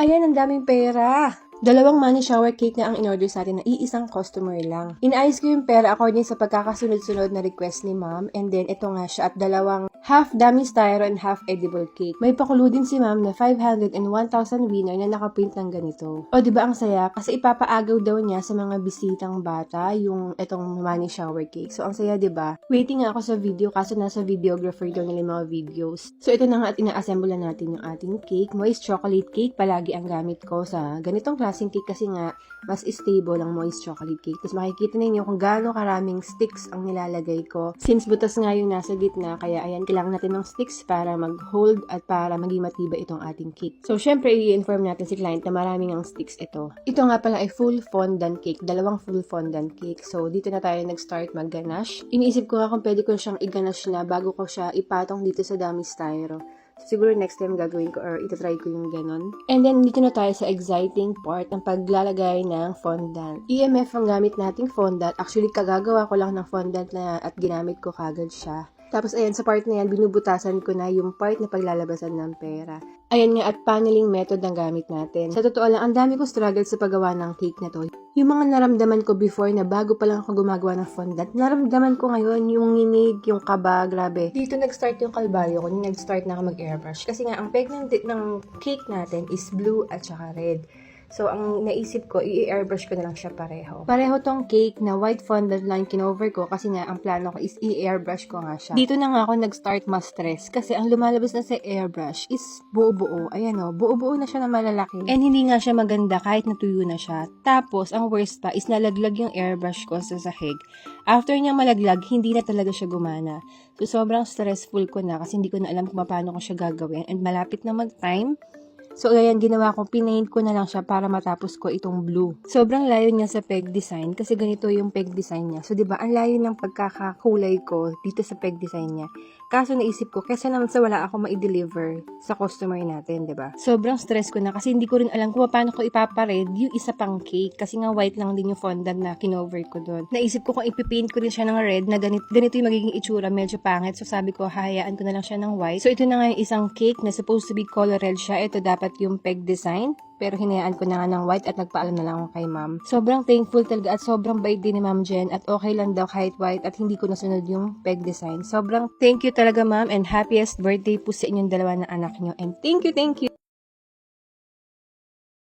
Ayan, ang daming pera. Dalawang money shower cake na ang in-order sa atin na iisang customer lang. Inaayos ko yung pera according sa pagkakasunod-sunod na request ni ma'am. And then, ito nga siya at dalawang half dummy styro and half edible cake. May pakulo din si ma'am na 500 and 1,000 winner na nakaprint ng ganito. O, diba ang saya? Kasi ipapaagaw daw niya sa mga bisitang bata yung itong money shower cake. So, ang saya, diba? Waiting nga ako sa video kaso nasa videographer daw nila yung mga videos. So, ito na nga at ina-assemble na natin yung ating cake. Moist chocolate cake palagi ang gamit ko sa ganitong klaseng cake kasi nga mas stable ang moist chocolate cake. Tapos makikita ninyo kung gaano karaming sticks ang nilalagay ko. Since butas nga yung nasa gitna, kaya ayan, kailangan natin ng sticks para mag-hold at para maging matibay itong ating cake. So, syempre, i-inform natin si client na maraming ang sticks ito. Ito nga pala ay full fondant cake. Dalawang full fondant cake. So, dito na tayo nag-start mag-ganache. Iniisip ko nga kung pwede ko siyang i-ganache na bago ko siya ipatong dito sa dummy styro. Siguro next time gagawin ko or itatry ko yung ganon. And then, dito na tayo sa exciting part ng paglalagay ng fondant. EMF ang gamit nating fondant. Actually, kagagawa ko lang ng fondant na at ginamit ko kagad siya. Tapos, ayan, sa part na yan, binubutasan ko na yung part na paglalabasan ng pera. Ayan nga, at paneling method ang gamit natin. Sa totoo lang, ang dami ko struggle sa paggawa ng cake na to. Yung mga naramdaman ko before na bago pa lang ako gumagawa ng fondant, naramdaman ko ngayon yung nginig, yung kaba, grabe. Dito nag-start yung kalbaryo ko, nag-start na ako mag-airbrush. Kasi nga, ang peg ng cake natin is blue at saka red. So, ang naisip ko, i-airbrush ko na lang siya pareho. Pareho tong cake na white fondant line kinover ko kasi nga, ang plano ko is i-airbrush ko nga siya. Dito na nga ako nag-start ma-stress kasi ang lumalabas na sa airbrush is buo-buo. Ayan o, buo-buo na siya na malalaki. And hindi nga siya maganda kahit natuyo na siya. Tapos, ang worst pa is nalaglag yung airbrush ko sa sahig. After niya malaglag, hindi na talaga siya gumana. So, sobrang stressful ko na kasi hindi ko na alam kung paano ko siya gagawin. And malapit na mag-time. So, ayan, ginawa ko, pinaint ko na lang siya para matapos ko itong blue. Sobrang layo niya sa peg design kasi ganito yung peg design niya. So, diba, ang layo ng pagkakakulay ko dito sa peg design niya. Kaso naisip ko, kesa naman sa wala ako ma-deliver sa customer natin, diba? Sobrang stress ko na kasi hindi ko rin alam kung paano ko ipapared yung isa pang cake kasi nga white lang din yung fondant na kinover ko doon. Naisip ko kung ipipaint ko rin siya ng red na ganito yung magiging itsura, medyo pangit. So, sabi ko, hayaan ko na lang siya ng white. So, ito na nga yung isang cake na supposed to be color red siya. Ito dapat yung peg design. Pero hinayaan ko na nga ng white at nagpaalam na lang ako kay ma'am. Sobrang thankful talaga at sobrang bait din ni Ma'am Jen at okay lang daw kahit white at hindi ko nasunod yung peg design. Sobrang thank you talaga ma'am and happiest birthday po sa inyong dalawa na anak nyo. And thank you, thank you!